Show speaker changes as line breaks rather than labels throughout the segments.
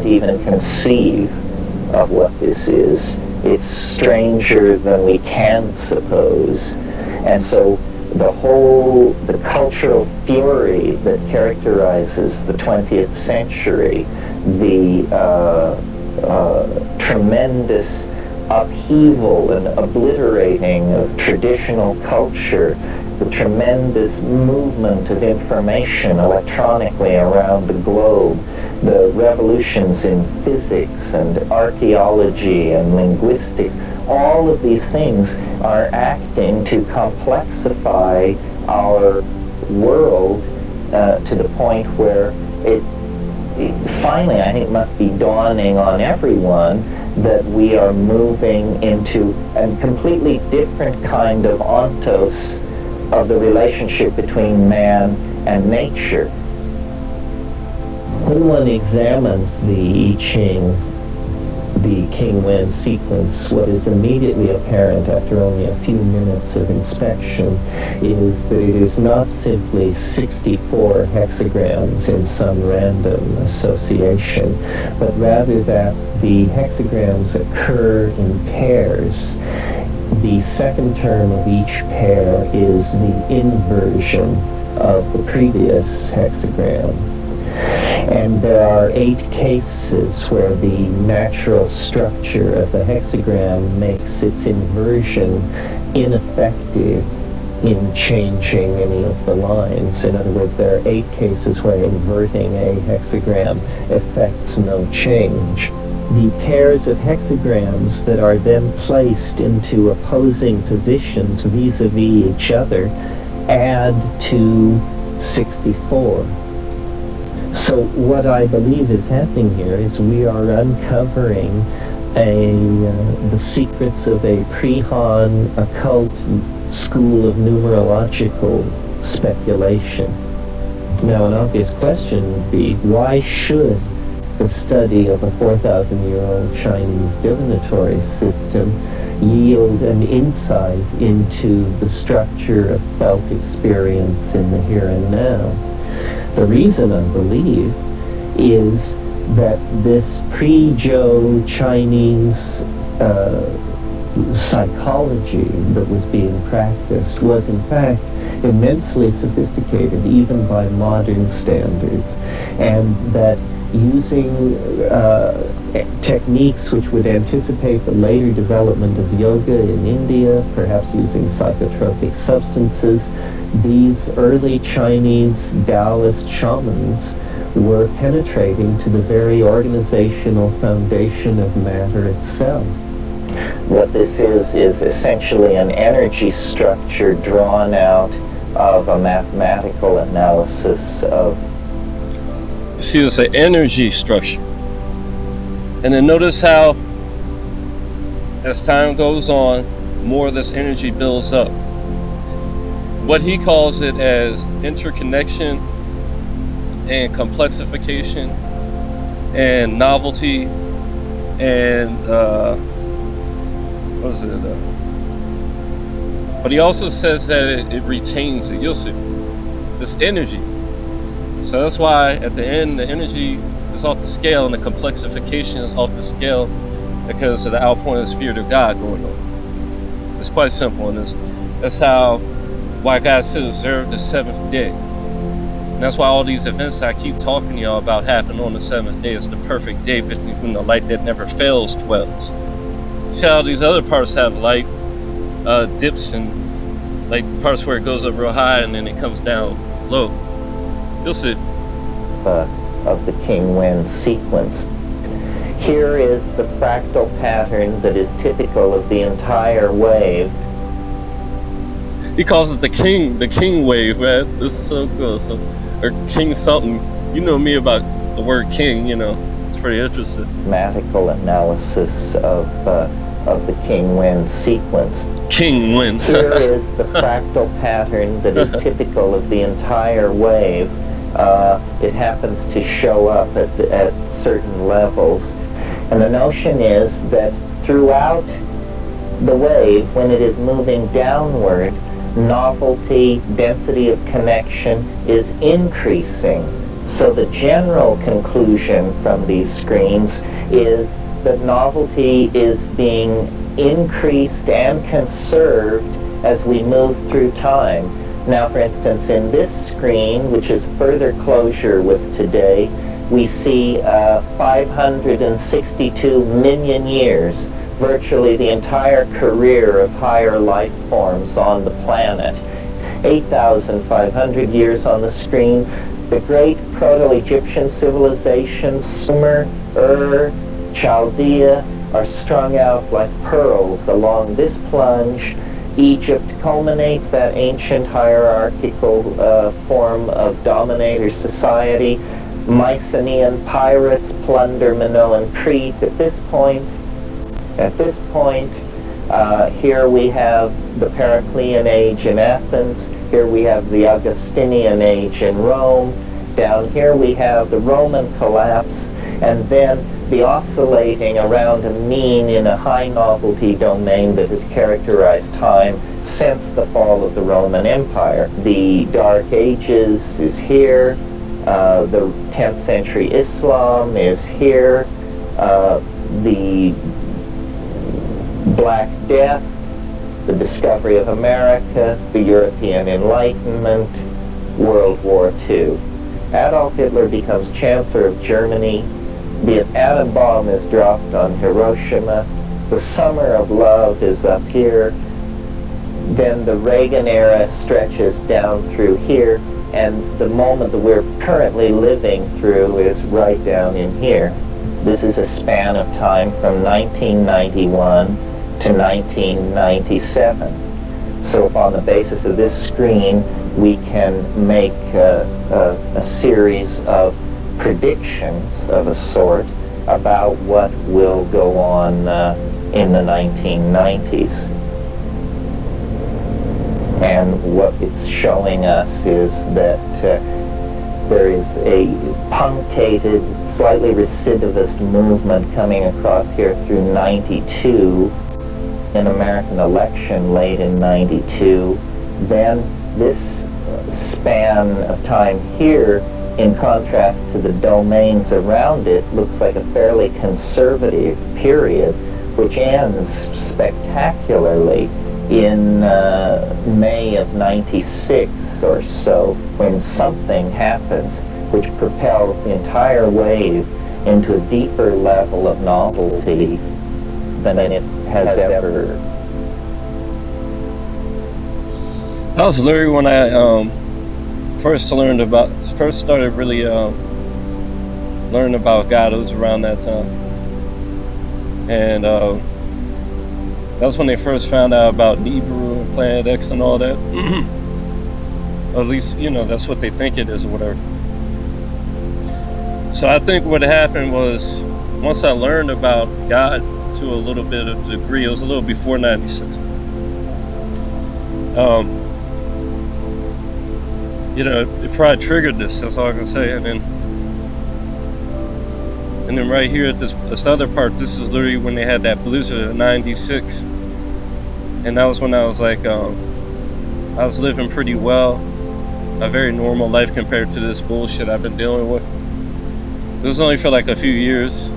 even conceive of what this is. It's stranger than we can suppose. And so the cultural fury that characterizes the 20th century, the tremendous upheaval and obliterating of traditional culture, the tremendous movement of information electronically around the globe, the revolutions in physics and archaeology and linguistics, all of these things are acting to complexify our world to the point where it finally, I think, must be dawning on everyone that we are moving into a completely different kind of ontos of the relationship between man and nature. When one examines the I Ching, the King Wen sequence, what is immediately apparent after only a few minutes of inspection is that it is not simply 64 hexagrams in some random association, but rather that the hexagrams occur in pairs. The second term of each pair is the inversion of the previous hexagram. And there are 8 cases where the natural structure of the hexagram makes its inversion ineffective in changing any of the lines. In other words, there are 8 cases where inverting a hexagram affects no change. The pairs of hexagrams that are then placed into opposing positions vis-a-vis each other add to 64. So what I believe is happening here is we are uncovering the secrets of a pre-Han occult school of numerological speculation. Now, an obvious question would be, why should the study of a 4,000-year-old Chinese divinatory system yield an insight into the structure of felt experience in the here and now? The reason, I believe, is that this pre-Zhou Chinese psychology that was being practiced was in fact immensely sophisticated even by modern standards, and that using techniques which would anticipate the later development of yoga in India, perhaps using psychotropic substances, these early Chinese Taoist shamans were penetrating to the very organizational foundation of matter itself. What this is essentially an energy structure drawn out of a mathematical analysis of...
You see, it's an energy structure. And then notice how, as time goes on, more of this energy builds up. What he calls it as interconnection and complexification and novelty and what is it? But he also says that it retains it. You'll see this energy. So that's why at the end the energy is off the scale and the complexification is off the scale because of the outpouring of the Spirit of God going on. It's quite simple, and that's how. Why God said observe the 7th day. And that's why all these events I keep talking to y'all about happen on the 7th day. It's the perfect day when the light that never fails dwells. See how these other parts have light dips and like parts where it goes up real high and then it comes down low. You'll see.
Of the King Wen sequence. Here is the fractal pattern that is typical of the entire wave.
He calls it the king wave, man. This is so cool. So, or king something. You know me about the word king, you know. It's pretty interesting.
Mathematical analysis of the King Wen sequence.
King Wen.
Here is the fractal pattern that is typical of the entire wave. It happens to show up at certain levels. And the notion is that throughout the wave, when it is moving downward, novelty, density of connection is increasing So the general conclusion from these screens is that novelty is being increased and conserved as we move through time. Now, for instance, in this screen, which is further closure with today, we see 562 million years, virtually the entire career of higher life forms on the planet. 8,500 years on the screen. The great Proto-Egyptian civilizations, Sumer, Ur, Chaldea, are strung out like pearls along this plunge. Egypt culminates that ancient hierarchical form of dominator society. Mycenaean pirates plunder Minoan Crete at this point. Here we have the Periclean age in Athens. Here we have the Augustinian age in Rome. Down here we have the Roman collapse, and then the oscillating around a mean in a high novelty domain that has characterized time since the fall of the Roman Empire. The Dark Ages is here. The 10th century Islam is here. The Black Death, the discovery of America, the European Enlightenment, World War II. Adolf Hitler becomes Chancellor of Germany. The atom bomb is dropped on Hiroshima. The summer of love is up here. Then the Reagan era stretches down through here, and the moment that we're currently living through is right down in here. This is a span of time from 1991 to 1997. So on the basis of this screen, we can make a series of predictions of a sort about what will go on in the 1990s. And what it's showing us is that there is a punctated, slightly recidivist movement coming across here through 92, an American election late in 92. Then this span of time here, in contrast to the domains around it, looks like a fairly conservative period, which ends spectacularly in May of 96 or so, when something happens which propels the entire wave into a deeper level of novelty than it has ever.
That was literally when I first started really learning about God. It was around that time, and that's when they first found out about Nibiru and Planet X and all that. Or at least, that's what they think it is or whatever. So I think what happened was, once I learned about God to a little bit of a degree, it was a little before 96. It probably triggered this, that's all I can say. And then right here at this other part, this is literally when they had that blizzard in 96. And that was when I was like, I was living pretty well, a very normal life compared to this bullshit I've been dealing with. It was only for like a few years,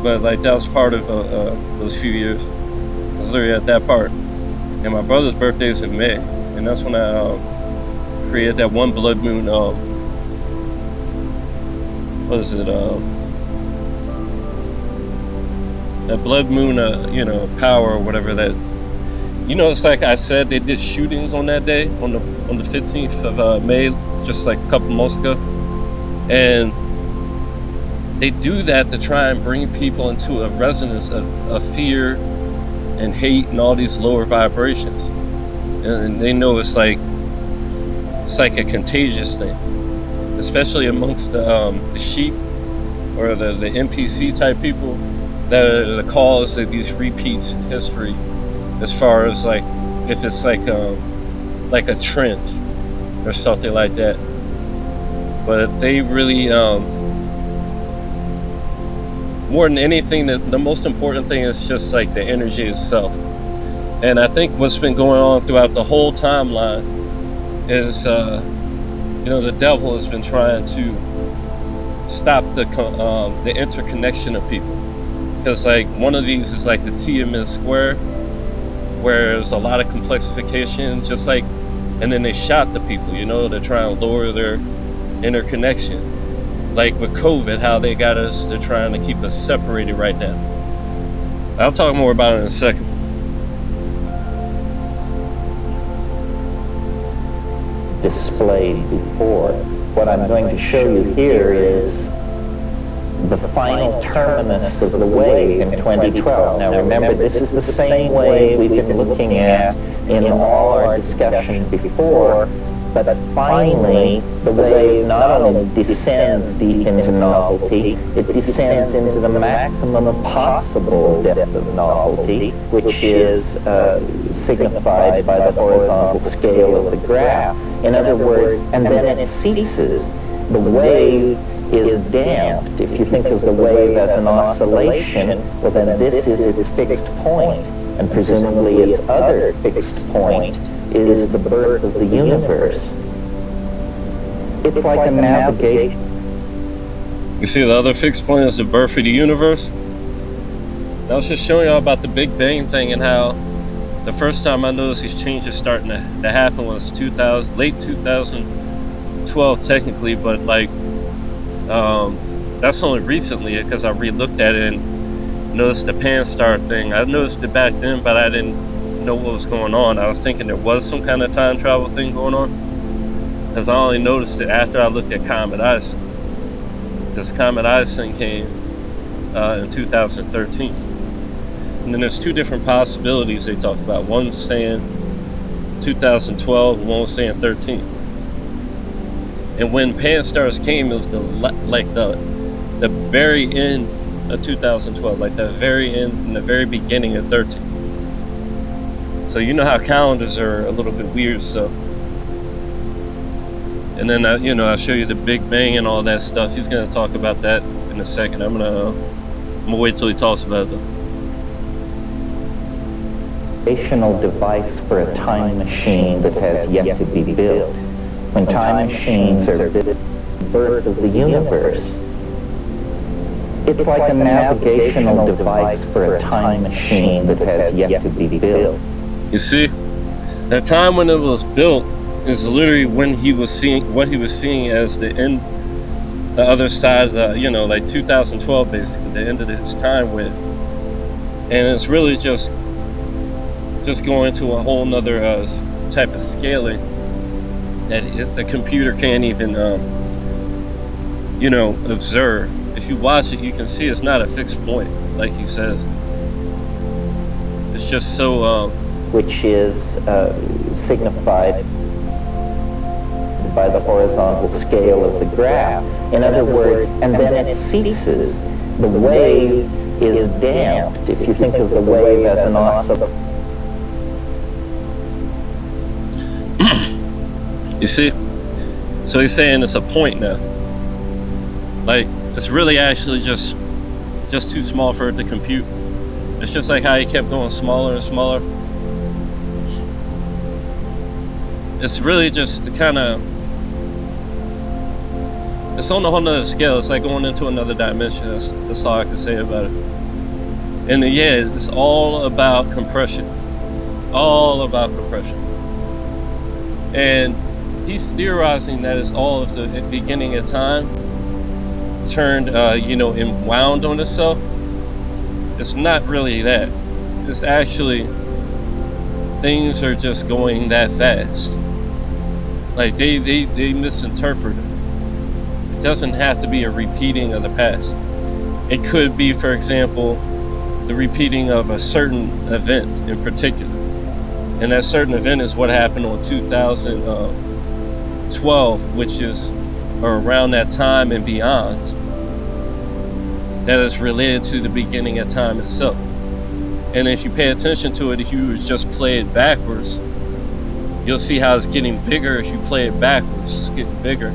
but like that was part of those few years. I was literally at that part. And my brother's birthday is in May, and that's when I created that one blood moon, that blood moon, power or whatever that, it's like I said, they did shootings on that day, on the 15th of May, just like a couple months ago. And they do that to try and bring people into a resonance of fear and hate and all these lower vibrations. And they know it's like a contagious thing, especially amongst the sheep or the NPC type people that are the cause of these repeats in history, as far as like if it's like a trend or something like that. But they really, more than anything, the most important thing is just like the energy itself. And I think what's been going on throughout the whole timeline is The devil has been trying to stop the interconnection of people, because like one of these is like the Tiananmen Square, where there's a lot of complexification, just like, and then they shot the people, to try and lower their interconnection. Like with COVID, how they got us, they're trying to keep us separated right now. I'll talk more about it in a second.
Displayed before. What I'm going to show you here is the final terminus of the wave in 2012. Now remember, this is the same wave we've been looking at in all our discussions before, but finally the wave not only descends deep into novelty, it descends into the maximum possible depth of novelty, which is signified by the horizontal scale of the graph. In other words, and then it ceases. The wave is damped. If you think of the wave as an oscillation, well then this is its fixed point, and presumably its other fixed point is the birth of the universe. It's like a navigation.
You see the other fixed point is the birth of the universe? I was just showing y'all about the Big Bang thing, and how the first time I noticed these changes starting to happen was late 2012 technically, but like that's only recently, because I re-looked at it and noticed the pan-star thing. I noticed it back then, but I didn't know what was going on. I was thinking there was some kind of time travel thing going on, because I only noticed it after I looked at Comet Ison. Because Comet Ison came in 2013. And then there's two different possibilities they talked about. One saying 2012, one was saying 13. And when pan-stars came, it was the very end of 2012, like the very end and the very beginning of 13. So you know how calendars are a little bit weird. So, and then I'll show you the Big Bang and all that stuff. He's gonna talk about that in a second. I'm gonna wait till he talks about it though.
Device for a time machine that has yet to be built. When time machines are built, the birth of the universe. It's like a navigational device for a time machine that has yet to be built.
You see, the time when it was built is literally when he was seeing what he was seeing as the end, the other side of the, like 2012, basically the end of his time with. And it's really just going to a whole nother type of scaling that the computer can't even observe. If you watch it, you can see it's not a fixed point, like he says. It's just so
which is signified by the horizontal scale of the graph. In other words, and then it ceases. The wave is damped. If you think of the wave as an oscillation.
You see? So he's saying it's a point now. Like, it's really actually just too small for it to compute. It's just like how he kept going smaller and smaller. It's really just kind of, it's on a whole nother scale. It's like going into another dimension. That's all I can say about it. And yeah, it's all about compression. All about compression. And he's theorizing that it's all of the beginning of time turned, and wound on itself. It's not really that. It's actually, things are just going that fast. Like they misinterpret it. It doesn't have to be a repeating of the past. It could be, for example, the repeating of a certain event in particular. And that certain event is what happened on 2012, which is around that time and beyond, that is related to the beginning of time itself. And if you pay attention to it, if you just play it backwards, you'll see how it's getting bigger. If you play it backwards, it's getting bigger.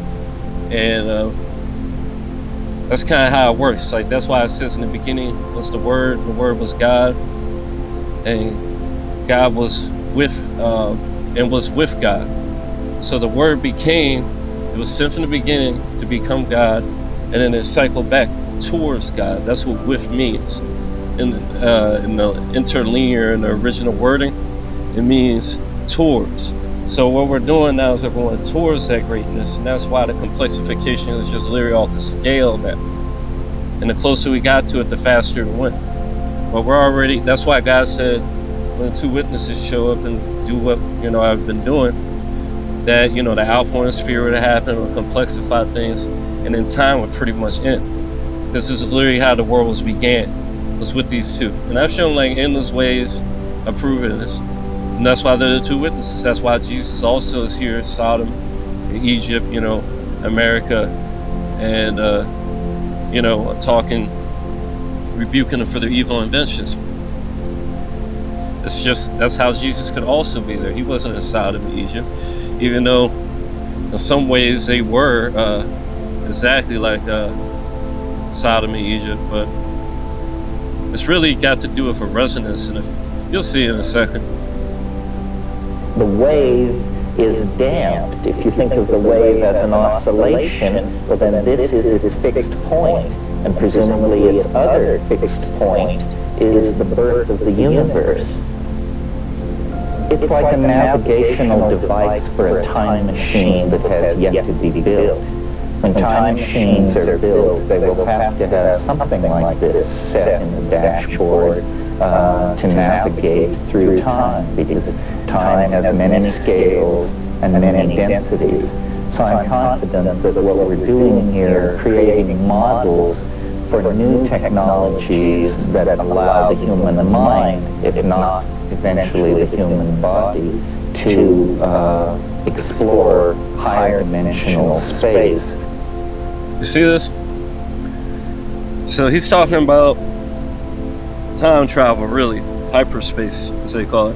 And that's kind of how it works. Like, that's why it says in the beginning was the Word was God, and God was with and was with God. So the Word became It was sent from the beginning to become God, and then it cycled back towards God. That's what with means. In the interlinear and the original wording, it means towards. So what we're doing now is we're going towards that greatness, and that's why the complexification is just literally off the scale now. And the closer we got to it, the faster it went. But we're already, that's why God said, when the two witnesses show up and do what, I've been doing, that, the outpouring of spirit would happen, will complexify things, and then time would pretty much end. This is literally how the world was began, was with these two. And I've shown like endless ways of proving this. And that's why they're the two witnesses. That's why Jesus also is here in Sodom, in Egypt, America, and, talking, rebuking them for their evil inventions. That's how Jesus could also be there. He wasn't in Sodom and Egypt, even though in some ways they were exactly like Sodom and Egypt, but it's really got to do with a resonance, and you'll see in a second.
The wave is damped. If you think of the wave as an oscillation, well then this is its fixed point, and presumably its other fixed point is the birth of the universe. It's like a navigational device for a time machine that has yet to be built. When time machines are built, they will have to have something like this set in the dashboard to navigate through time, because time has many scales and many densities. So I'm confident that what we're doing here, creating models for new technologies that allow the human mind, if not eventually the human body, to explore higher dimensional space.
You see this? So he's talking about time travel, really, hyperspace, as they call it.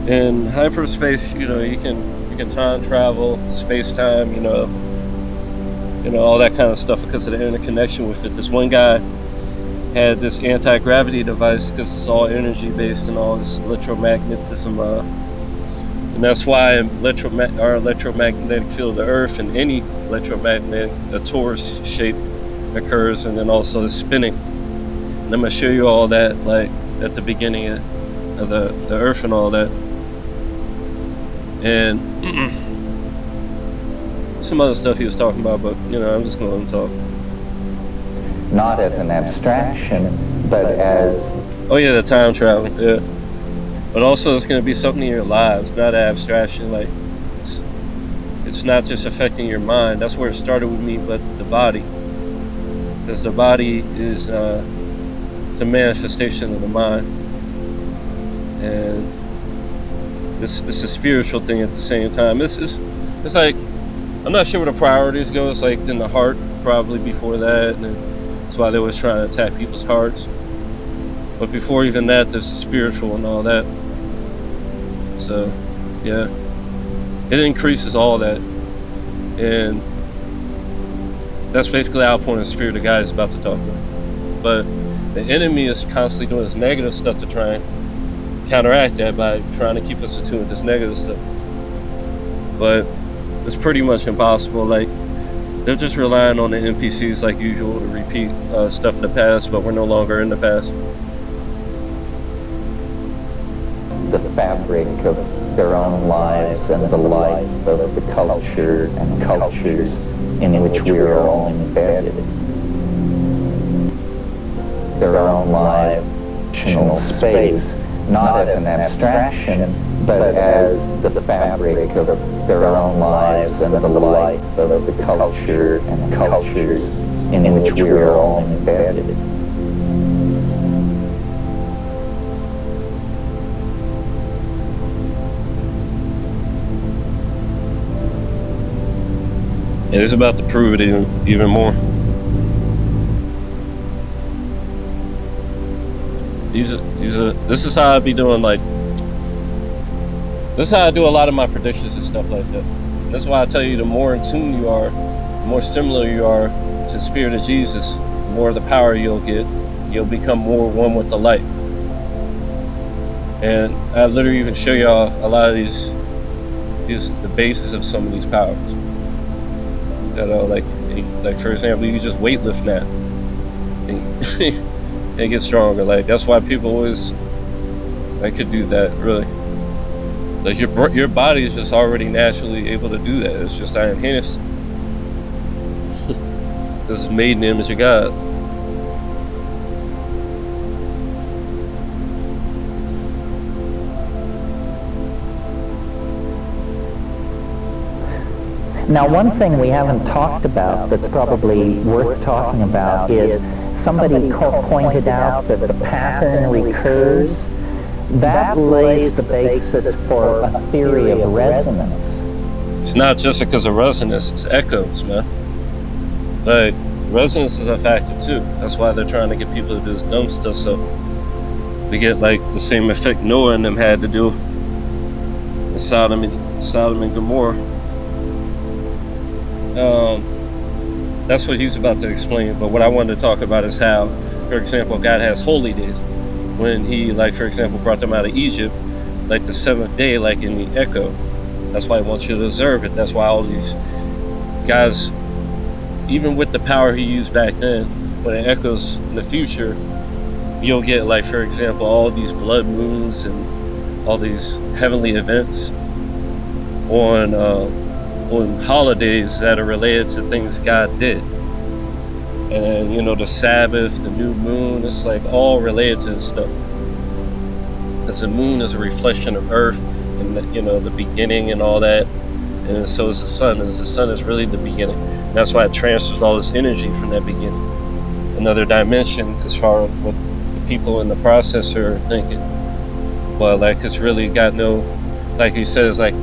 In hyperspace, you can time travel, space-time, all that kind of stuff because of the interconnection with it. This one guy had this anti-gravity device because it's all energy-based and all this electromagnetism, and that's why our electromagnetic field of the Earth and any electromagnetic, a torus shape occurs, and then also the spinning. And I'm going to show you all that, like at the beginning of the Earth and all that. And some other stuff he was talking about, but I'm just going to talk.
Not as an abstraction, but as...
Oh yeah, the time travel, yeah. But also it's going to be something in your lives, not an abstraction. Like, it's not just affecting your mind. That's where it started with me, but the body. Because the body is the manifestation of the mind. And it's a spiritual thing at the same time. It's like, I'm not sure where the priorities go. It's like in the heart, probably before that. And that's why they was trying to attack people's hearts. But before even that, there's the spiritual and all that. So, yeah. It increases all that. And that's basically the outpouring of the spirit the guy is about to talk about. But the enemy is constantly doing this negative stuff to try and counteract that by trying to keep us attuned to this negative stuff. But it's pretty much impossible. Like, they're just relying on the NPCs like usual to repeat stuff in the past, but we're no longer in the past.
The fabric of their own lives and the life of the culture and cultures in which we are all embedded. Their own life, dimensional space, not as an abstraction, but as the fabric of their own lives and the life of the culture and cultures in which we are all embedded.
It is about to prove it even more. This is how I be doing, like, this is how I do a lot of my predictions and stuff like that. That's why I tell you, the more in tune you are, the more similar you are to the Spirit of Jesus, the more of the power you'll get. You'll become more one with the light. And I literally even show y'all a lot of these is the basis of some of these powers. You know, like for example, you can just weightlift now and get stronger. Like that's why people always like could do that. Really, like your body is just already naturally able to do that. It's just I enhanced. This is made in the image of God.
Now, one thing we haven't talked about that's probably worth talking about is somebody pointed out that the pattern recurs. That lays the basis for a theory of resonance.
It's not just because of resonance, it's echoes, man. Like, resonance is a factor too. That's why they're trying to get people to do this dumb stuff, so we get like the same effect Noah and them had to do in Sodom and Gomorrah. That's what he's about to explain. But what I wanted to talk about is how, for example, God has holy days. When he, like, for example, brought them out of Egypt, like the seventh day, like in the echo. That's why he wants you to observe it. That's why all these guys, even with the power he used back then, when it echoes in the future, you'll get, like, for example, all these blood moons and all these heavenly events on holidays that are related to things God did. And you know, the Sabbath, the new moon, it's like all related to this stuff. Because the moon is a reflection of Earth and the beginning and all that. And so is the sun. The sun is really the beginning. And that's why it transfers all this energy from that beginning. Another dimension as far as what the people in the processor are thinking. But like it's really got no, like he says, like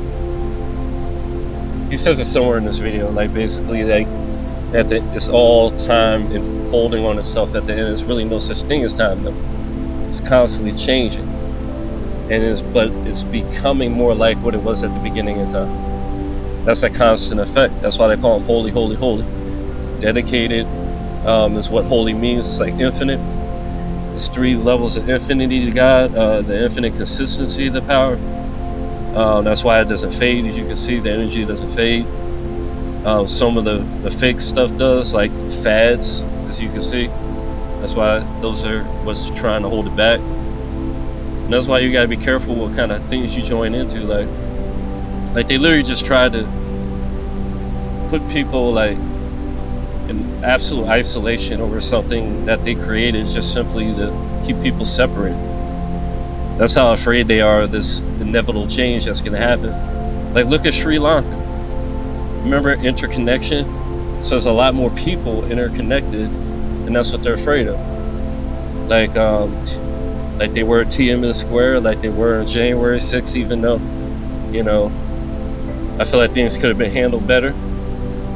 he says it somewhere in this video, like basically like it's all time unfolding on itself at the end. There's really no such thing as time though. It's constantly changing. But it's becoming more like what it was at the beginning of time. That's a constant effect. That's why they call him holy, holy, holy. Dedicated is what holy means. It's like infinite. It's 3 levels of infinity to God. The infinite consistency of the power. That's why it doesn't fade. As you can see, the energy doesn't fade. Some of the fake stuff does, like fads, as you can see. That's why those are what's trying to hold it back. And that's why you gotta be careful what kind of things you join into. Like they literally just try to put people like in absolute isolation over something that they created just simply to keep people separated. That's how afraid they are of this inevitable change that's gonna happen. Like look at Sri Lanka. Remember interconnection? So there's a lot more people interconnected, and that's what they're afraid of. Like they were at Tiananmen Square, like they were on January 6th, even though, I feel like things could have been handled better.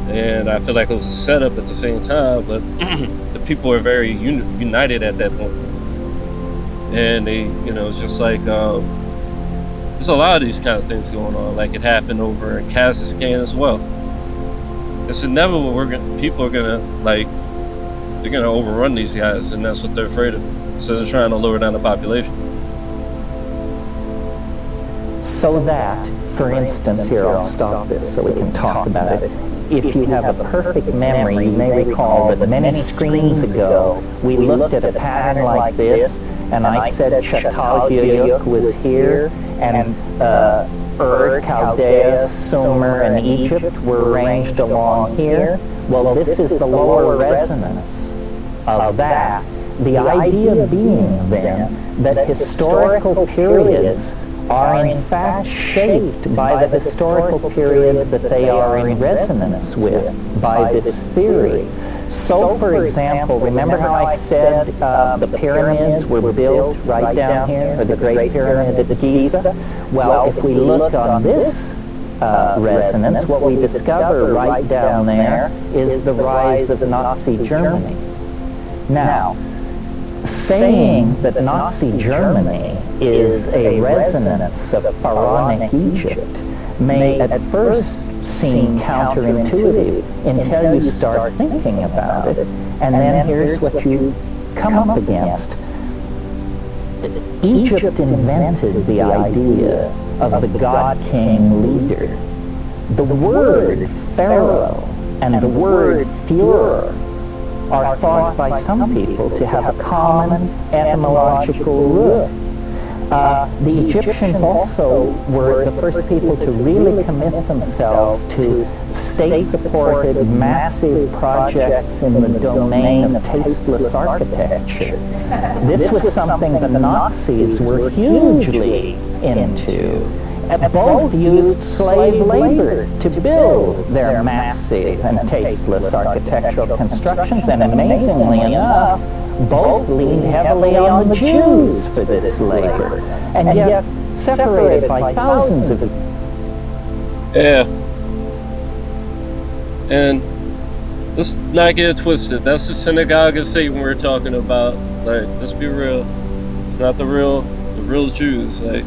And I feel like it was a setup at the same time, but the people are very united at that point. And they, just like, there's a lot of these kind of things going on. Like it happened over in Kazakhstan as well. It's inevitable. People are gonna they're gonna overrun these guys, and that's what they're afraid of. So they're trying to lower down the population.
So that, for instance, here I'll stop this so we can talk about it. If you have a perfect memory, you may recall that many screens ago we looked at a pattern like this, and I said Çatalhöyük was here, and Ur, Chaldea, Sumer, and Egypt were arranged along here. Well, this is the lower resonance of that. The idea being, then, that historical periods are in fact shaped by the historical period that they are in resonance with, by this theory. So, for example, remember how I said the pyramids were built right down here, or the Great Pyramid at Giza? Well, if we look on this resonance, what we discover right down there is the rise of Nazi Germany. Now, saying that Nazi Germany is a resonance of pharaonic Egypt may at first seem counterintuitive until you start thinking about it, and then here's what you come up against. Egypt invented the idea of the God-King leader. The word Pharaoh and the word Führer are thought by some people to have a common etymological root. The Egyptians also were the first people to really commit themselves to state-supported massive projects in the domain of tasteless architecture. This was something the Nazis were hugely into. Both used slave labor to build their massive and tasteless architectural constructions, and amazingly enough, both leaned heavily on the Jews for this labor, and yet separated by thousands of...
Yeah. And let's not get it twisted. That's the synagogue of Satan we're talking about. Like, let's be real. It's not the real Jews. Like,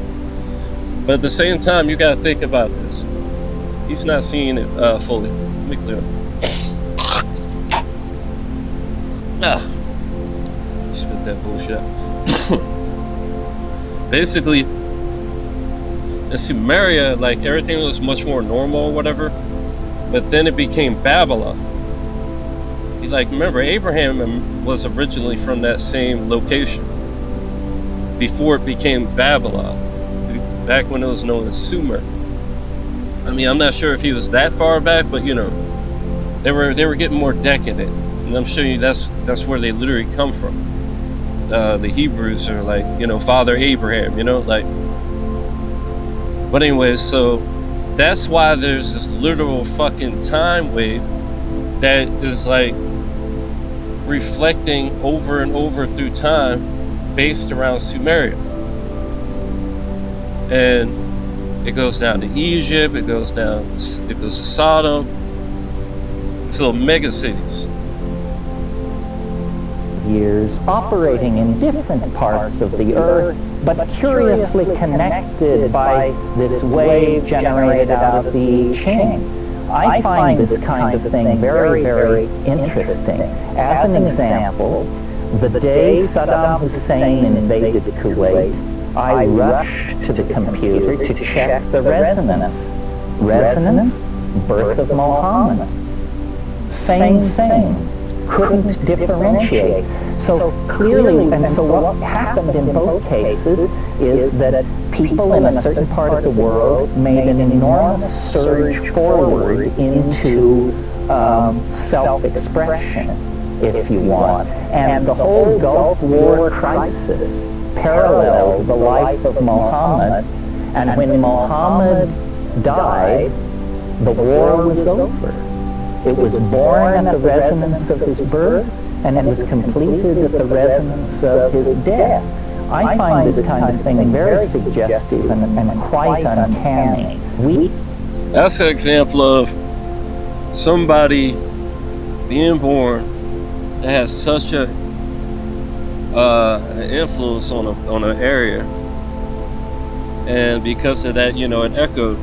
but at the same time, you gotta think about this. He's not seeing it fully. Let me clear up. Spit that bullshit. Basically, in Sumeria, like, everything was much more normal or whatever, but then it became Babylon. Like, remember, Abraham was originally from that same location before it became Babylon, back when it was known as Sumer. I mean, I'm not sure if he was that far back, but you know, they were getting more decadent, and I'm showing you that's where they literally come from. The Hebrews are like, you know, Father Abraham, you know, like. But anyways, so that's why there's this literal fucking time wave that is like reflecting over and over through time based around Sumeria. And it goes down to Egypt, it goes to Sodom, to the mega cities.
Years operating in different parts of the earth, but curiously connected by this wave generated out of the I Ching. I find this kind of thing very, very interesting. As an example, the day Saddam Hussein invaded Kuwait, I rushed to the computer to check the resonance. Resonance, birth of Mohammed. Same thing. Couldn't differentiate. So clearly, and so what happened in both cases is that people in a certain part of the world made an enormous surge forward into self-expression, if you want. And the whole Gulf War crisis paralleled the life of Muhammad, and when Muhammad died, the war was over. It was born at the resonance of his birth, and it was completed at the resonance of his death. I find this kind of thing very suggestive and quite uncanny.
That's an example of somebody being born that has such a an influence on an area, and because of that, you know, it echoed.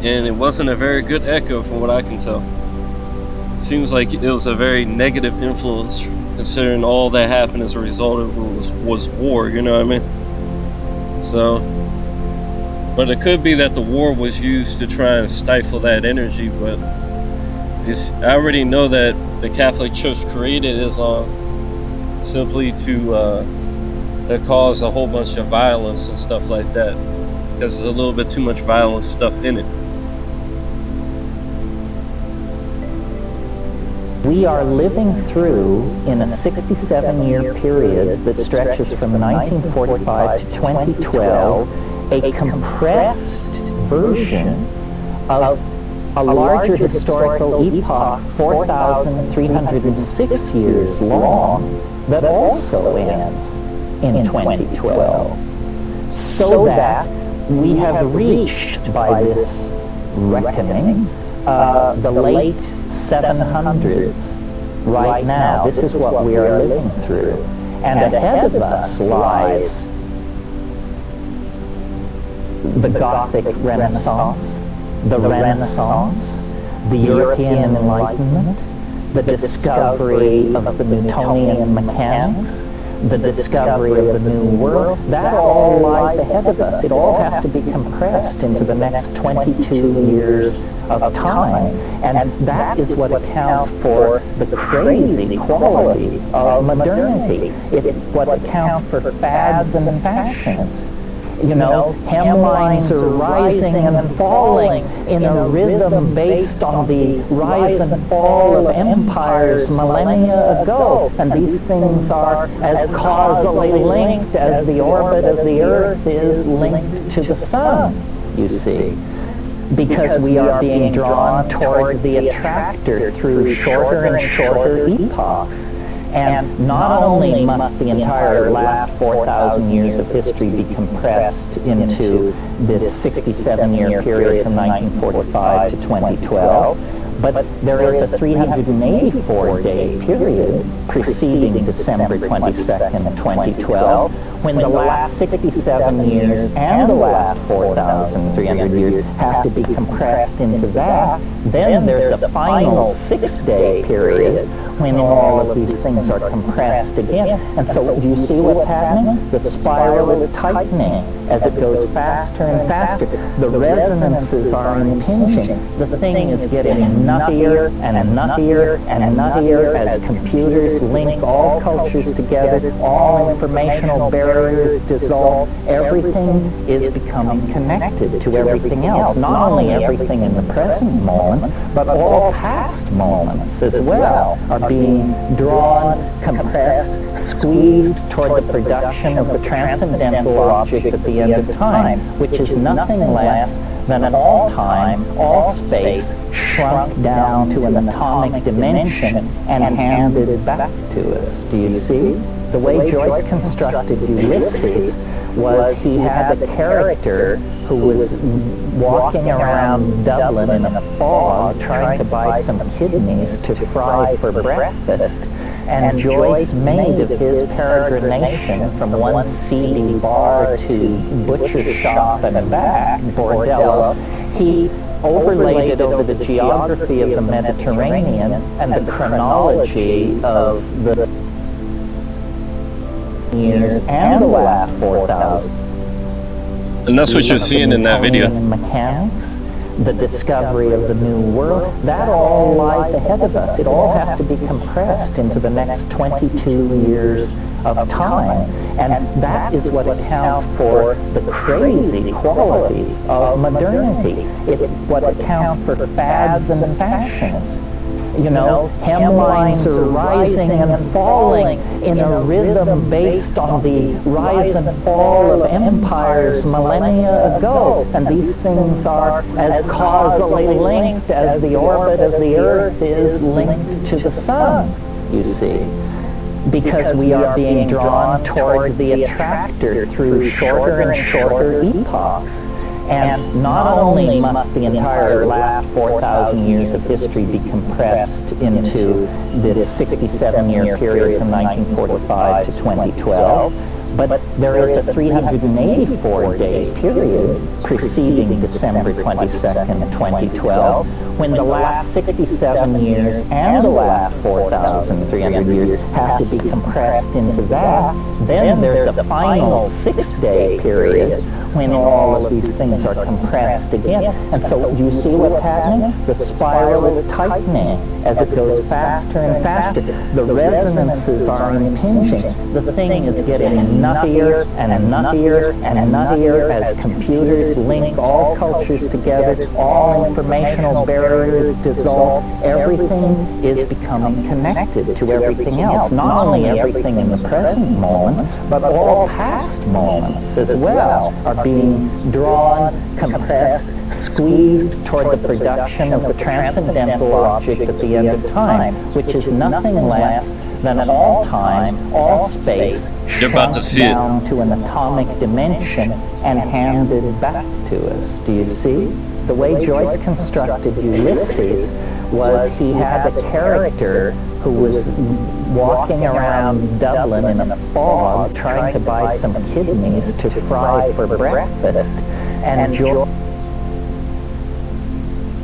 And it wasn't a very good echo from what I can tell. Seems like it was a very negative influence, considering all that happened as a result of it was war, you know what I mean? So, but it could be that the war was used to try and stifle that energy, but I already know that the Catholic Church created Islam simply to cause a whole bunch of violence and stuff like that, because there's a little bit too much violent stuff in it.
We are living through, in a 67-year period that stretches from 1945 to 2012, a compressed version of a larger historical epoch, 4,306 years long, that also ends in 2012. So that we have reached, by this reckoning, the late 700s right now. This is what we are living through. And ahead of us lies the Gothic Renaissance, the European Enlightenment, the discovery of the Newtonian mechanics, the discovery of the New World, that all lies ahead of us. It all has to be compressed into the next 22 years of time. And that is what accounts for the crazy quality of modernity. It's what accounts for fads and fashions. You know, hemlines are rising and falling in a rhythm based on the rise and fall of empires millennia ago. And these things are as causally linked as the orbit of the Earth is linked to the Sun, you see. Because we are being drawn toward the attractor through shorter and shorter epochs. And not only must the entire last 4,000 years of history be compressed into this 67-year period from 1945 to 2012, but there is a 384-day period preceding December 22nd, 2012, when the last 67 years and the last 4,300 years have to be compressed into that. Then there's a final 6-day period when all of these things are compressed again. And so do you see what's happening? The spiral is tightening as it goes faster and faster. The resonances are impinging. The thing is getting nuttier and nuttier and nuttier as computers link all cultures together, all informational barriers dissolve. Everything is becoming connected to everything else. Not only everything in the present moment, but all past moments as well are being drawn, compressed, squeezed toward the production of the transcendental object at the end of time, which is nothing less than an all-time, all-space shrunk down to an atomic dimension and handed back to us. Do you see? The way Joyce constructed Ulysses was he had a character who was walking around Dublin in a fog trying to buy some kidneys to fry for breakfast. And Joyce made of his peregrination from one seedy bar to butcher shop and back, bordello, he overlaid it over the geography of the Mediterranean and the chronology of the years and the last 4,000.
And that's what you're seeing in that video.
Mechanics, the discovery of the New World, that all lies ahead of us. It all has to be compressed into the next 22 years of time. And that is what accounts for the crazy quality of modernity. It's what accounts for fads and fashions. You know, hemlines are rising and falling in a rhythm based on the rise and fall of empires millennia ago. And these things are as causally linked as the orbit of the Earth is linked to the Sun, you see. Because we are being drawn toward the attractor through shorter and shorter epochs. And not only must the entire last 4,000 years of history be compressed into this 67-year period from 1945 to 2012, but there is a 384-day period preceding December 22nd, 2012, when the last 67 years and the last 4,300 years have to be compressed into that. Then there's a final 6-day period when all of these things are compressed again. And so do you see what's happening? The spiral is tightening as it goes faster and faster. The resonances are impinging. The thing is getting nuttier and nuttier and nuttier as computers link all cultures together, all informational barriers dissolve. Everything is becoming connected to everything else. Not only everything in the present moment, but all past moments as well are being drawn, compressed, squeezed toward the production of the transcendental object at the end of time, which is nothing less than an all-time, all-space shrunk down to an atomic dimension and handed back to us. Do you see? The way Joyce constructed Ulysses was he had a character who was walking around Dublin in a fog trying to buy some kidneys to fry for breakfast. And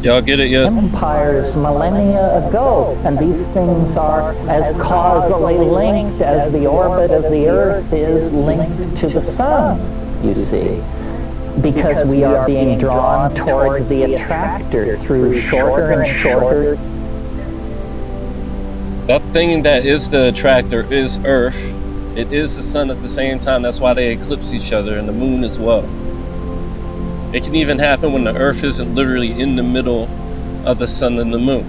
Y'all get it, yeah?
empires millennia ago, and these things are as causally linked as the orbit of the Earth is linked to the sun, you see. Because we are being drawn toward the attractor through shorter and shorter.
That thing that is the attractor is Earth. It is the sun at the same time. That's why they eclipse each other, and the moon as well. It can even happen when the Earth isn't literally in the middle of the sun and the moon.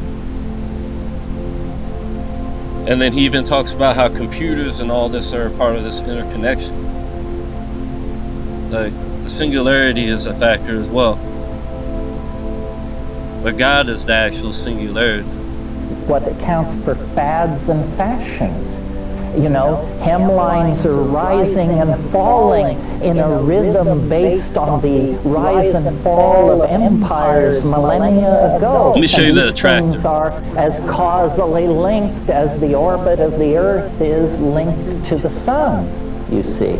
And then he even talks about how computers and all this are part of this interconnection. Like, the singularity is a factor as well. But God is the actual singularity.
What accounts for fads and fashions. You know, hemlines are rising and falling in a rhythm based on the rise and fall of empires millennia ago.
Let me show you the attractor.
Things are as causally linked as the orbit of the Earth is linked to the sun, you see.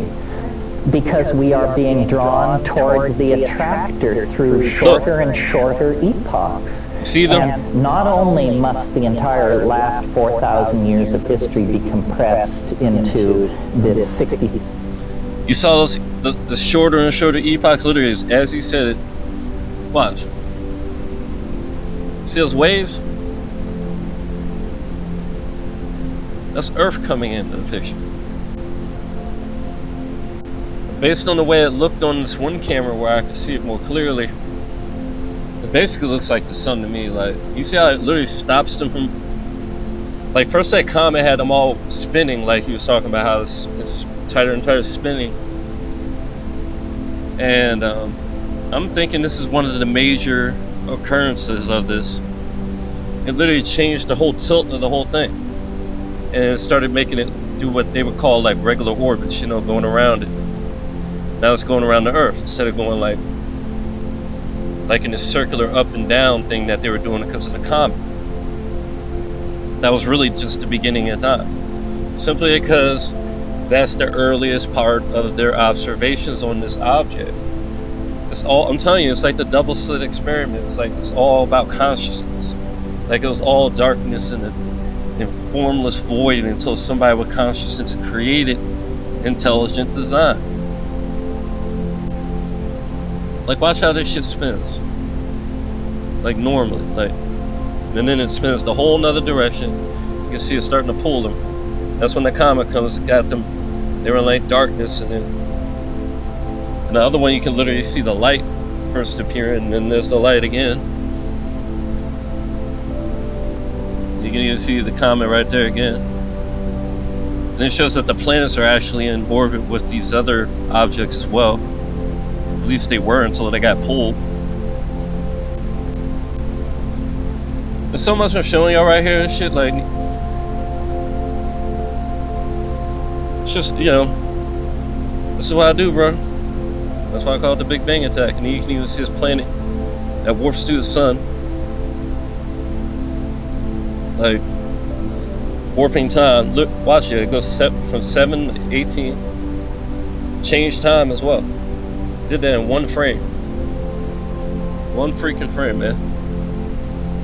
Because we are being drawn toward the attractor through shorter and shorter epochs.
See them?
And not only must the entire last 4,000 years of history be compressed into this 60.
You saw those, the shorter and shorter epochs, literally, as he said it. Watch. See those waves? That's Earth coming into the picture. Based on the way it looked on this one camera where I could see it more clearly, it basically looks like the sun to me. Like, you see how it literally stops them from, like, first that comet had them all spinning, like he was talking about how it's tighter and tighter spinning. And I'm thinking this is one of the major occurrences of this. It literally changed the whole tilt of the whole thing. And it started making it do what they would call like regular orbits, you know, going around it. Now it's going around the Earth instead of going like in this circular up and down thing that they were doing because of the comet. That was really just the beginning of time. Simply because that's the earliest part of their observations on this object. It's all, I'm telling you, it's like the double slit experiment. It's like, it's all about consciousness. Like it was all darkness and formless void until somebody with consciousness created intelligent design. Like, watch how this shit spins. Like normally, like, and then it spins the whole nother direction. You can see it starting to pull them. That's when the comet comes, it got them. They were in like darkness, and then the other one you can literally see the light first appear, and then there's the light again. You can even see the comet right there again. And it shows that the planets are actually in orbit with these other objects as well. At least they were until they got pulled. There's so much I'm showing y'all right here and shit, like, it's just, you know, this is what I do, bro. That's why I call it the Big Bang Attack. And you can even see this planet that warps through the sun. Like, warping time. Look, watch it. It goes from 7 to 18. Change time as well. Did that in one frame. One freaking frame, man.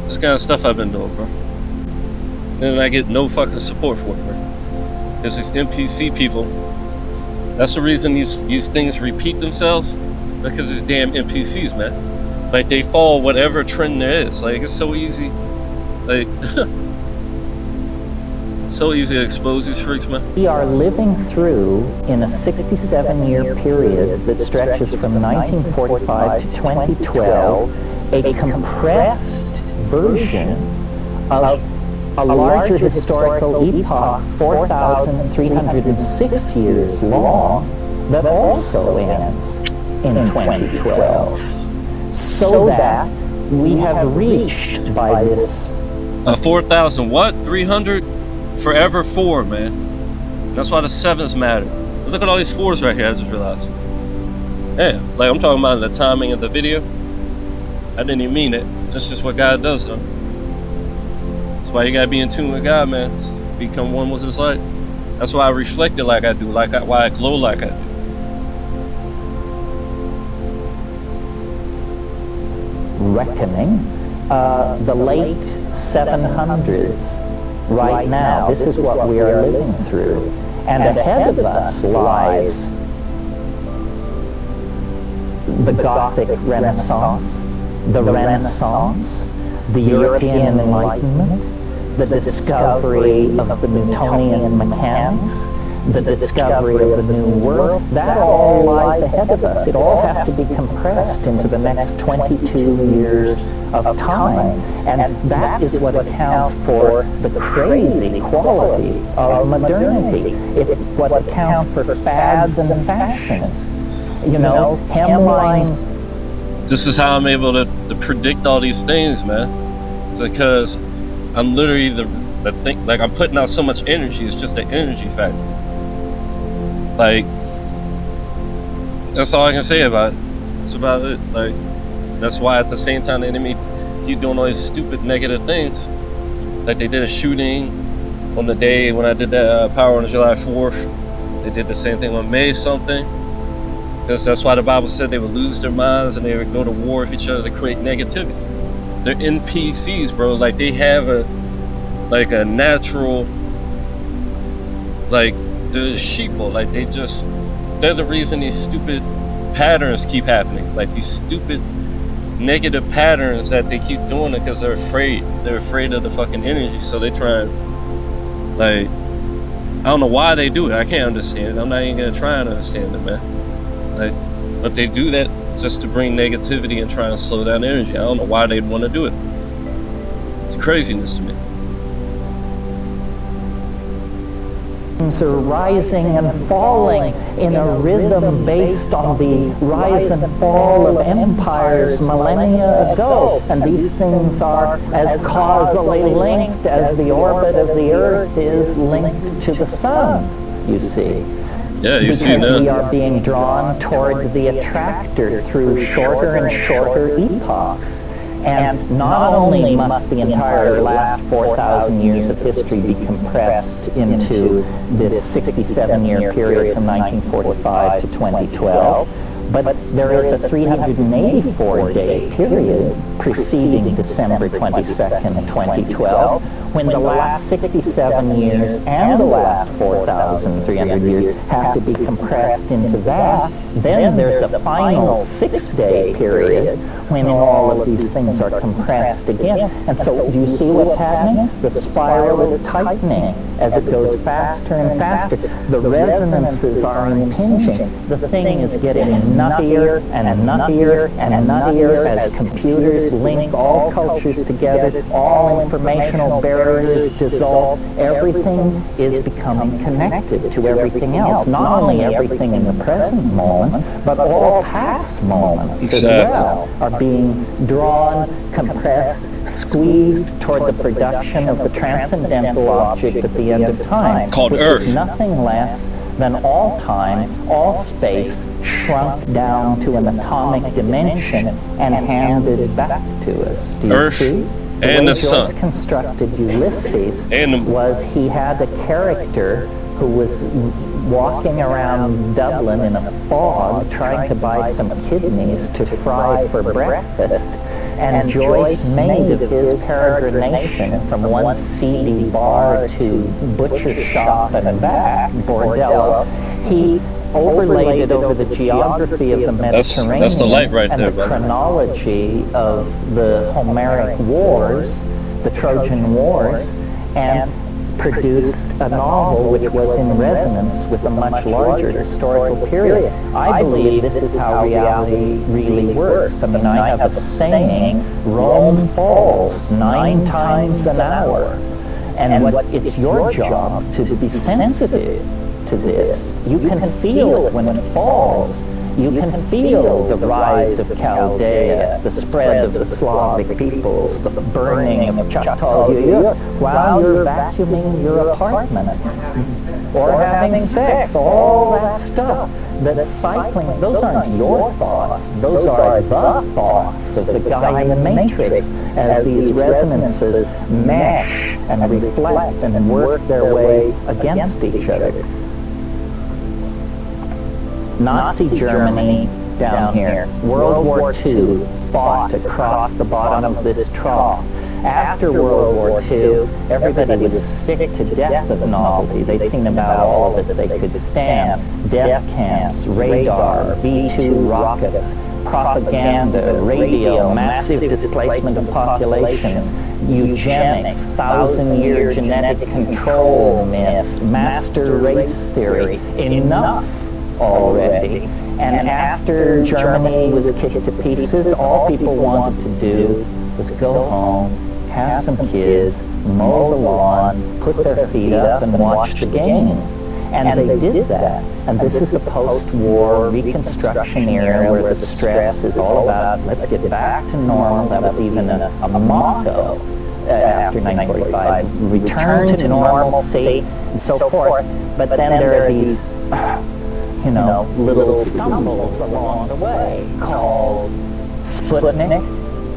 This kind of stuff I've been doing, bro. And then I get no fucking support for it, bro. There's these NPC people. That's the reason these things repeat themselves. Because these damn NPCs, man. Like, they follow whatever trend there is. Like, it's so easy. Like, so easy to expose these freaks, man.
We are living through, in a 67-year period that stretches from 1945 to 2012, a compressed version of a larger historical epoch, 4,306 years long, that also ends in 2012. So that we have reached by this...
4,000 what? 300? Forever 4, man. That's why the 7s matter. Look at all these 4s right here, I just realized. Yeah, like I'm talking about the timing of the video. I didn't even mean it. That's just what God does, though. That's why you gotta be in tune with God, man. Become one with His light. That's why I reflect it like I do, why I glow like I do.
Reckoning the late 700s right now. This is what we are living through. And ahead of us lies the Gothic Renaissance, the European Enlightenment, the discovery of the Newtonian mechanics, the discovery of the New World. That all lies ahead of us. It all has to be compressed into the next 22 years of time. And that is what accounts for the crazy quality of modernity. It's what accounts for fads and fashions. You know, hemlines.
This is how I'm able to predict all these things, man. It's because I'm literally the thing, like I'm putting out so much energy, it's just an energy factor. Like, that's all I can say about it. That's about it. Like, that's why at the same time the enemy keep doing all these stupid negative things. Like they did a shooting on the day when I did that power on July 4th. They did the same thing on May something. Because that's why the Bible said they would lose their minds and they would go to war with each other to create negativity. They're NPCs, bro. Like they have a natural, like they're sheeple. Like they're the reason these stupid patterns keep happening. Like these stupid negative patterns that they keep doing it because they're afraid. They're afraid of the fucking energy. So they try and, like, I don't know why they do it. I can't understand it. I'm not even gonna try and understand it, man. Like, but they do that just to bring negativity and try and slow down energy. I don't know why they'd want to do it. It's craziness to me.
Are rising and falling in a rhythm based on the rise and fall of empires millennia ago. And these things are as causally linked as the orbit of the Earth is linked to the sun, you see.
Yeah, you see that.
Because we are being drawn toward the attractor through shorter and shorter epochs. And not only must the entire last 4,000 years of history be compressed into this 67-year period from 1945 to 2012, but there is a 384-day period preceding December 22nd, 2012, when the last 67 years and the last 4,300 years have to be compressed into that. Then there's a final 6-day period when all of these things are compressed again. And so do you see what's happening? The spiral is tightening as it goes faster and faster. The resonances are impinging. The thing is getting nuttier and nuttier and nuttier as computers link all cultures together, all informational barriers dissolve. Everything is becoming connected to everything else. Not only everything in the present moment, but all past moments as well are being drawn, compressed, squeezed toward the production of the transcendental object at the end of time,
called
which
Earth.
is nothing less than all time, all space, shrunk down to an atomic dimension and handed back to us. Do you
Earth
see? The
and
way
the sun.
Joyce constructed Ulysses
And
was he had a character who was walking around Dublin in a fog trying to buy some kidneys to fry for breakfast. And Joyce made of his peregrination from one seedy bar to butcher shop and back, bordello, he overlaid it over the geography of the Mediterranean
that's the light right
and
there,
the
brother.
chronology of the Homeric Wars, the Trojan Wars, and produced a novel which was in resonance with a much larger historical period. I believe this is how reality really works. I mean, I have a saying, Rome falls 9 times an hour. And it's your job to be sensitive to this. You can feel it when it falls. You can feel the rise of Chaldea, the spread of the Slavic peoples, the burning of Choctaw while you're vacuuming your apartment or having sex, all that stuff that's cycling. Those aren't your thoughts. Those are the thoughts of the guy in the Matrix as these resonances mesh and reflect and work their way against each other. Nazi Germany down here. World War II fought across the bottom of this trough. After World War II, everybody was sick to death of novelty. They'd seen about all of it they could stand. Death camps, radar, V-2 rockets, propaganda, radio, massive displacement of populations, eugenics, 1,000-year genetic control myths, master race theory. Enough already. And after Germany was kicked to pieces, all people wanted to do was go home, have some kids, mow the lawn, put their feet up, and watch the game. And they did that. And this is the post-war Reconstruction era where the stress is all about, let's get back to normal. That was even a motto after 1945. Return to normalcy and so forth. But then there are these, little stumbles along the way called Sputnik,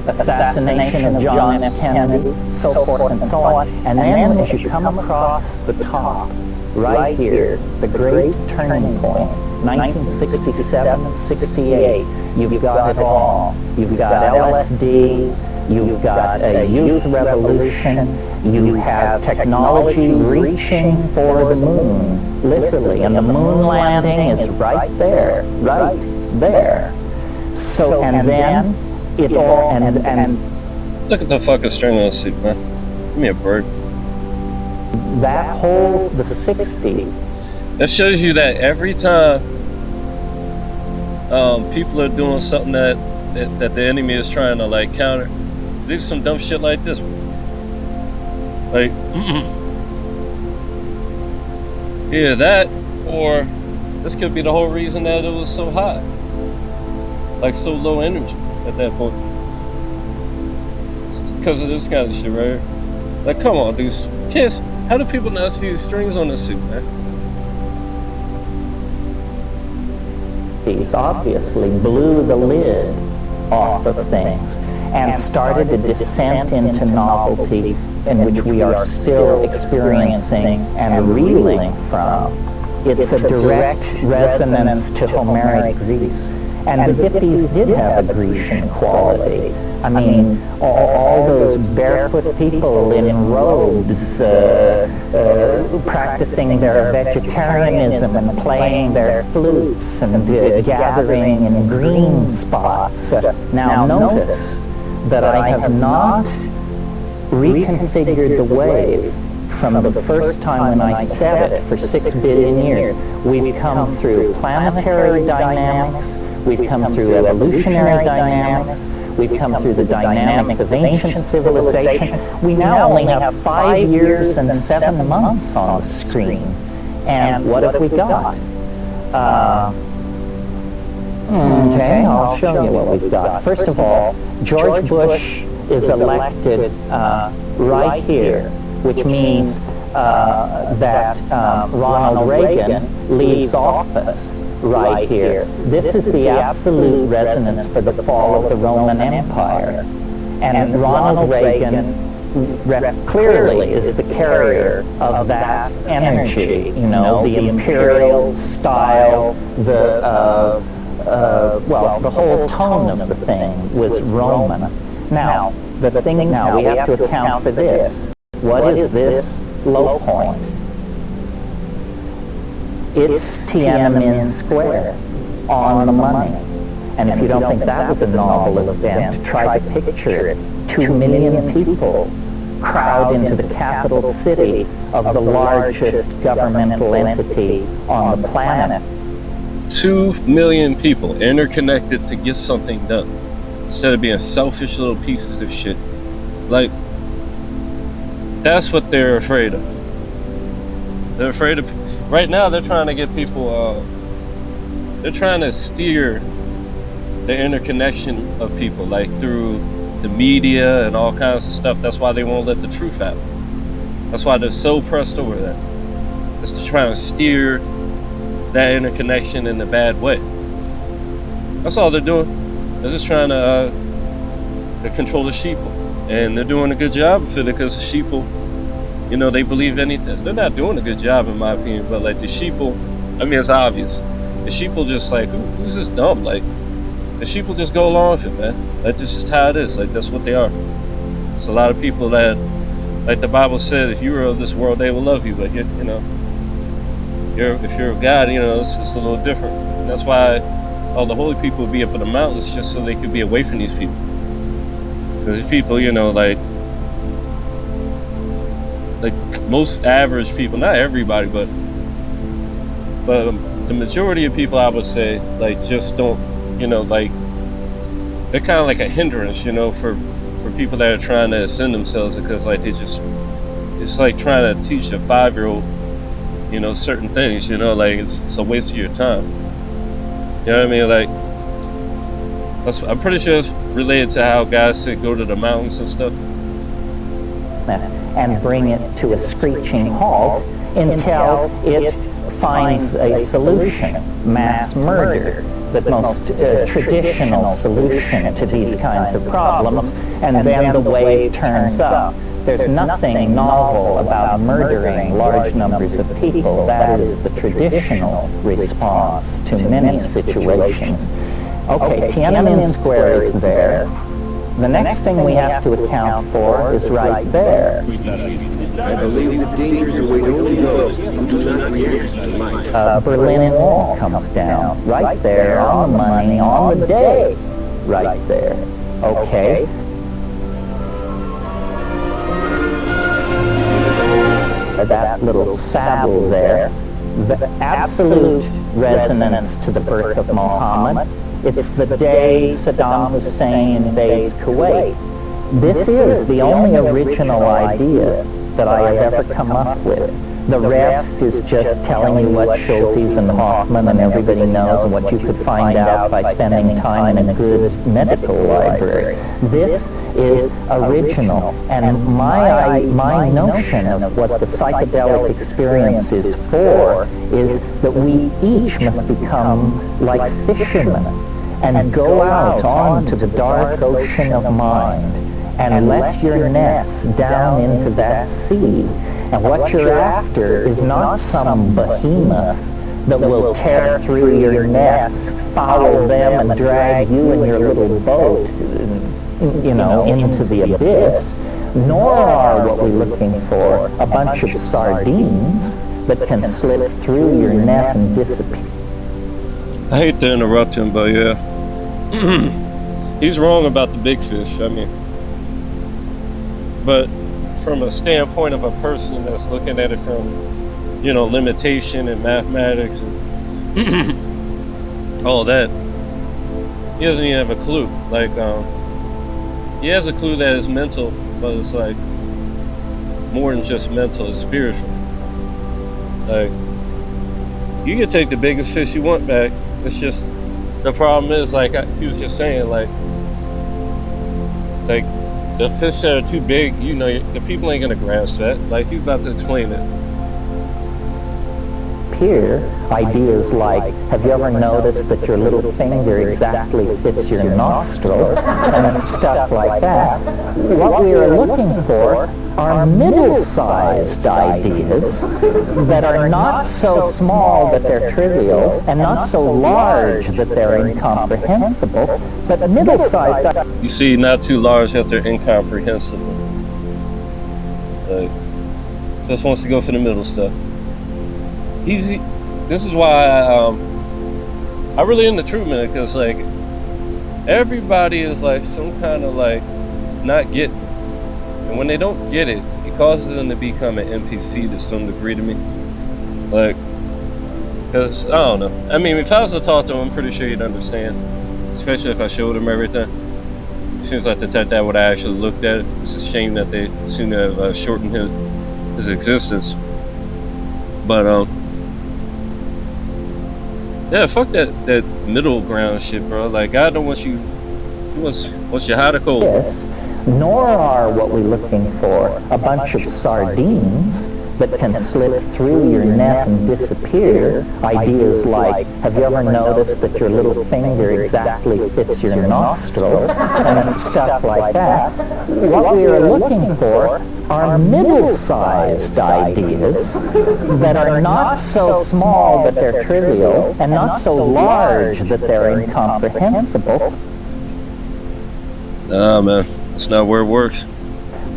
assassination of John F. Kennedy, so forth and so on. And then as you come across the top, right here, the great turning point, 1967, 68, you've got it all. You've got LSD, you've got a youth revolution, you have technology reaching for the moon, literally, and the moon landing is right there. So, and then it all, and
Look at the fucking string on the suit, man. Give me a break.
that holds the 60.
That shows you that every time people are doing something that the enemy is trying to like counter, they do some dumb shit like this. Like, yeah, that, or this could be the whole reason that it was so high, like so low energy at that point, because of this kind of shit, right? Like, come on, dude, kids, how do people not see these strings on this suit, man?
These obviously blew the lid off of things and started a descent into novelty in which we are still experiencing and reeling from. It's a direct resonance to Homeric Greece. And the hippies did have a Grecian quality. I mean, all those barefoot people in robes practicing their vegetarianism and playing their flutes and gathering in green spots. Now notice that I have not reconfigured the wave from the first time when I said it for 6 billion years. We've come through planetary dynamics, we've come through evolutionary dynamics, we've come through the dynamics of ancient civilization. We now only have 5 years and 7 months on the screen. And what have we got? Okay, I'll show you what we've got. First of all, George Bush is elected right here, which means that Ronald Reagan leaves office right here. This is the absolute resonance for the fall of the Roman Empire. And Ronald Reagan clearly is the carrier of that energy, the imperial style, the whole tone of the thing was Roman. Now, we have to account for this. What is this low point? It's Tiananmen Square, on the money. And if you don't think that was a novel event, try to picture it. 2 million people crowd into the capital city of the largest governmental entity on the planet.
2 million people interconnected to get something done, instead of being selfish little pieces of shit. Like, that's what they're afraid of. They're afraid of. Right now, they're trying to get people. They're trying to steer the interconnection of people, like through the media and all kinds of stuff. That's why they won't let the truth out. That's why they're so pressed over that. It's to try to steer that interconnection in a bad way. That's all they're doing. They're just trying to control the sheeple. And they're doing a good job of it, because the sheeple, they believe anything. They're not doing a good job, in my opinion, but like the sheeple, I mean, it's obvious. The sheeple just like, who's this dumb? Like, And people just go along with it, man. That's just how it is. Like, that's what they are. It's a lot of people that, like the Bible said, if you were of this world, they will love you. But, you know, if you're of God, you know, it's a little different. And that's why all the holy people would be up in the mountains, just so they could be away from these people. Because these people, you know, like most average people, not everybody, but the majority of people, I would say, like, just don't, you know, like, they're kind of like a hindrance, you know, for people that are trying to ascend themselves, because, like, it's like trying to teach a 5-year-old, you know, certain things, you know, like, it's a waste of your time. You know what I mean? Like, I'm pretty sure it's related to how God said go to the mountains and stuff.
And bring it to a screeching halt until it finds a solution, mass murder, the most traditional solution to these kinds of problems, and then the wave turns up. There's nothing novel about murdering large numbers of people. That is the traditional response to many situations. Okay, Tiananmen Square is there. The next thing we have to account for is right there.
I believe the dangers await only those who do not react to light.
Berlin Wall comes down right there on the money, on the day, right there. Okay. That little saddle there, the absolute resonance to the birth of Muhammad. It's the day Saddam Hussein invades Kuwait. This is the only original idea that I have ever come up with. The rest is just telling you what Schultes and Hoffman and everybody knows, and what you could find out by spending time in a good medical library. This is original, and my notion of what the psychedelic experience is for is that we each must become like fishermen and go out onto the dark ocean of mind and let your nets down into that sea. And what you're after is not some behemoth that will tear through your nets, foul them, and drag you in your little boat, you know, into the abyss. Nor are what we're looking for a bunch of sardines that can slip through your net and disappear.
I hate to interrupt him, but yeah. He's wrong about the big fish, I mean. But from a standpoint of a person that's looking at it from, you know, limitation and mathematics and all that, he doesn't even have a clue. Like, he has a clue that it's mental, but it's like more than just mental, it's spiritual. Like, you can take the biggest fish you want back. It's just, the problem is, like he was just saying, like the fish that are too big, you know, the people ain't gonna grasp that. Like, he's about to explain it.
Here, ideas like, have you ever noticed that your little finger exactly fits your nostril, and stuff like that. What we are looking for are middle-sized ideas that are not so small that they're trivial, and not so large that they're incomprehensible, but middle-sized ideas.
You see, not too large that they're incomprehensible. Like, just wants to go for the middle stuff. This is why I really into Truman, because, like, everybody is like some kind of like not getting, and when they don't get it, it causes them to become an NPC to some degree to me. Like, because I don't know. I mean, if I was to talk to him, I'm pretty sure he'd understand, especially if I showed him everything. It seems like the type that would actually looked at it. It's a shame that they seem to have shortened his existence. But yeah, fuck that middle ground shit, bro. Like, God don't want you. He wants you hot or cold.
Nor are what we're looking for a bunch of sardines that can slip through your net and disappear. Ideas like, have you ever noticed that your little finger exactly fits your nostril? And stuff like that. What we are looking for are middle-sized ideas that are not so small that they're trivial and not so large that they're incomprehensible.
Nah, man, that's not where it works.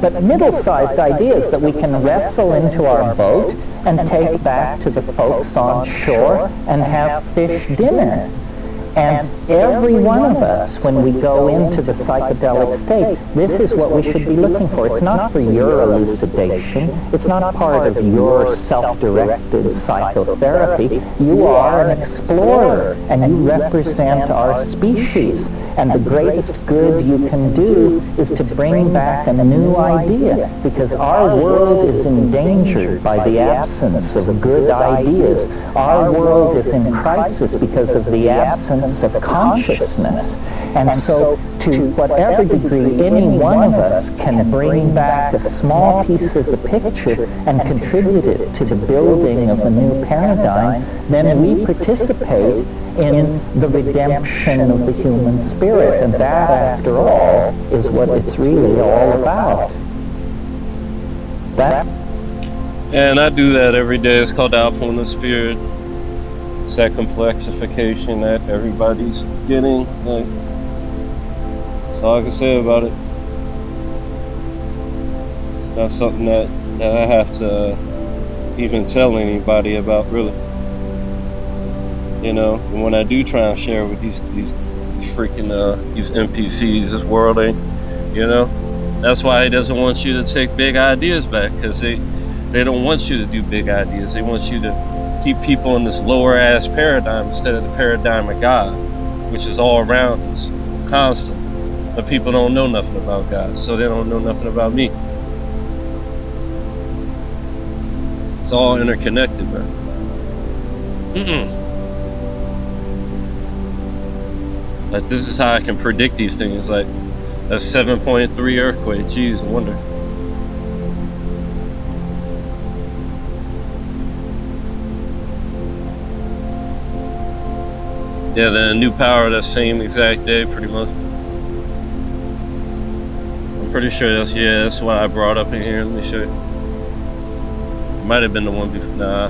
But middle-sized ideas that we can wrestle into our boat and take back to the folks on shore and have fish dinner. And every one of us, when we go into the psychedelic state, this is what we should be looking for. It's not for your elucidation. It's not part of your self-directed psychotherapy. You are an explorer, and you represent our species. And the greatest good you can do is to bring back a new idea, because our world is endangered by the absence of good ideas. Our world is in crisis because of the absence of consciousness. And so, to whatever degree any one of us can bring back a small piece of the picture and contribute it to the building of a new paradigm, then we participate in the redemption of the human spirit. And that, after all, is what it's really all about. That.
And I do that every day. It's called the outpouring of spirit. It's that complexification that everybody's getting. Like, that's all I can say about it. It's not something that I have to even tell anybody about, really. You know, and when I do try and share with these freaking these NPCs, this world ain't, you know, that's why he doesn't want you to take big ideas back, because they don't want you to do big ideas. They want you to keep people in this lower ass paradigm instead of the paradigm of God, which is all around us, constant. But people don't know nothing about God, so they don't know nothing about me. It's all interconnected, man. Like, this is how I can predict these things. Like, a 7.3 earthquake. Jeez, I wonder. Yeah, the new power that same exact day, pretty much. I'm pretty sure that's what I brought up in here. Let me show you. It might have been the one before. Nah,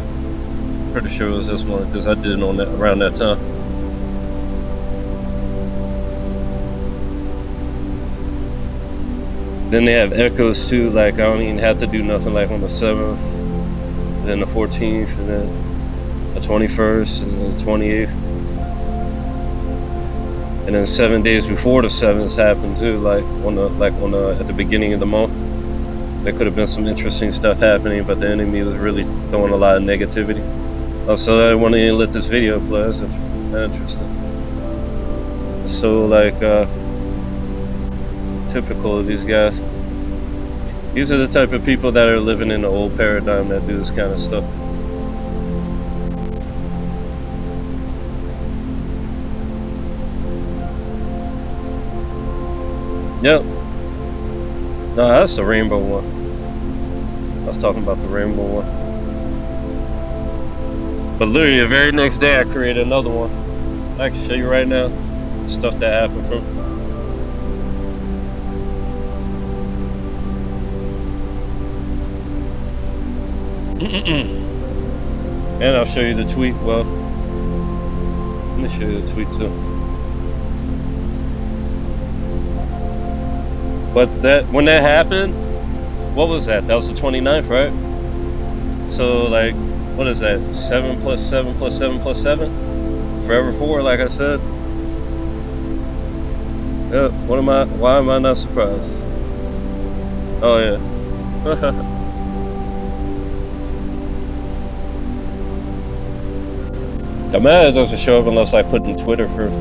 pretty sure it was this one, because I did it on that around that time. Then they have echoes too. Like, I don't even have to do nothing. Like on the 7th, and then the 14th, and then the 21st, and then the 28th. And then 7 days before the 7th happened too, like at the beginning of the month. There could have been some interesting stuff happening, but the enemy was really throwing a lot of negativity. Oh, so I wanted to let this video play. That's interesting. It's so like typical of these guys. These are the type of people that are living in the old paradigm that do this kind of stuff. Yep. No, that's the rainbow one. I was talking about the rainbow one. But literally the very next day I created another one. I can show you right now the stuff that happened from. And I'll show you the tweet. Well, let me show you the tweet too. But when that happened, what was that? That was the 29th, right? So like, what is that? 7 plus 7 plus 7 plus 7? Forever 4, like I said. Yeah, why am I not surprised? Oh yeah. I'm mad it doesn't show up unless I put in Twitter first.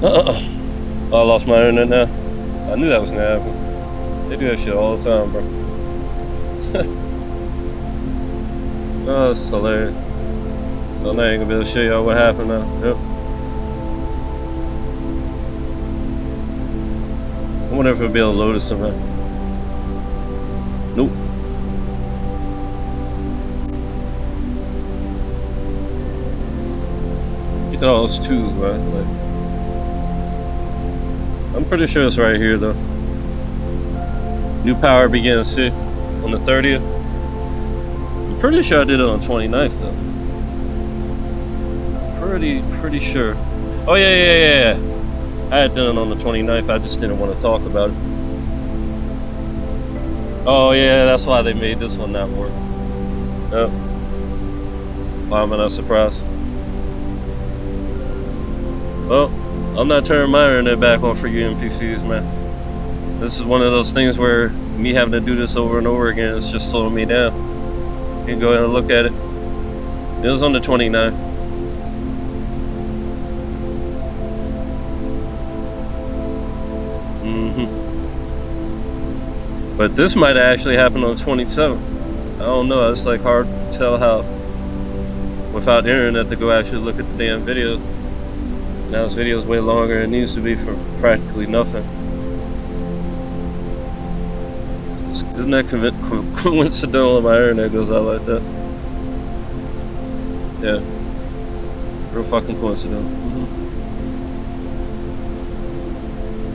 Oh, I lost my internet now. I knew that was gonna happen. They do that shit all the time, bro. Oh, that's hilarious. So now I ain't gonna be able to show y'all what happened now. Yep. I wonder if I'll be able to load it somehow. Nope. Look at all those twos, man. Like, I'm pretty sure it's right here, though. New power begins, see? On the 30th. I'm pretty sure I did it on 29th, though. Pretty sure. Oh, yeah. I had done it on the 29th. I just didn't want to talk about it. Oh, yeah, that's why they made this one not work. Yep. Why am I not surprised? Well, I'm not turning my internet back on for you NPCs, man. This is one of those things where me having to do this over and over again is just slowing me down. You can go ahead and look at it. It was on the 29th. But this might have actually happened on the 27th. I don't know. It's like hard to tell how, without the internet, to go actually look at the damn videos. Now this video is way longer than it needs to be for practically nothing. Isn't that coincidental that my internet goes out like that? Yeah. Real fucking coincidental.